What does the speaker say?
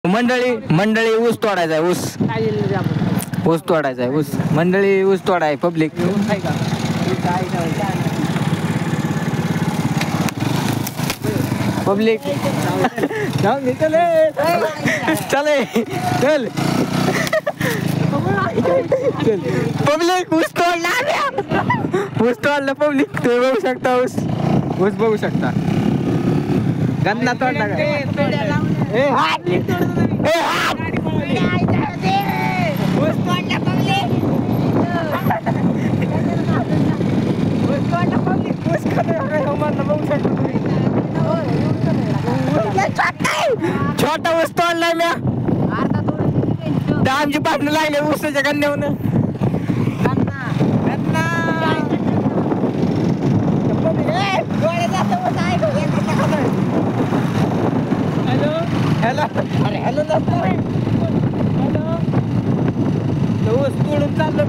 मंडळी मंडळी ऊस तोडायचा आहे, ऊस तोडायचा आहे, ऊस मंडळी ऊस तोडाय पब्लिक पब्लिक चले चल पब्लिक ऊस तोडला, ऊस तोडला पब्लिक. तुम्ही बघू शकता ऊस बघू शकता. गन्ना तोडला छोटा ऊस तोडलाय म्या. आमची पाठणं लागले ऊसाच्या गन्न्याहून. हॅलो अरे हॅलो ऊस तोडून चाललं.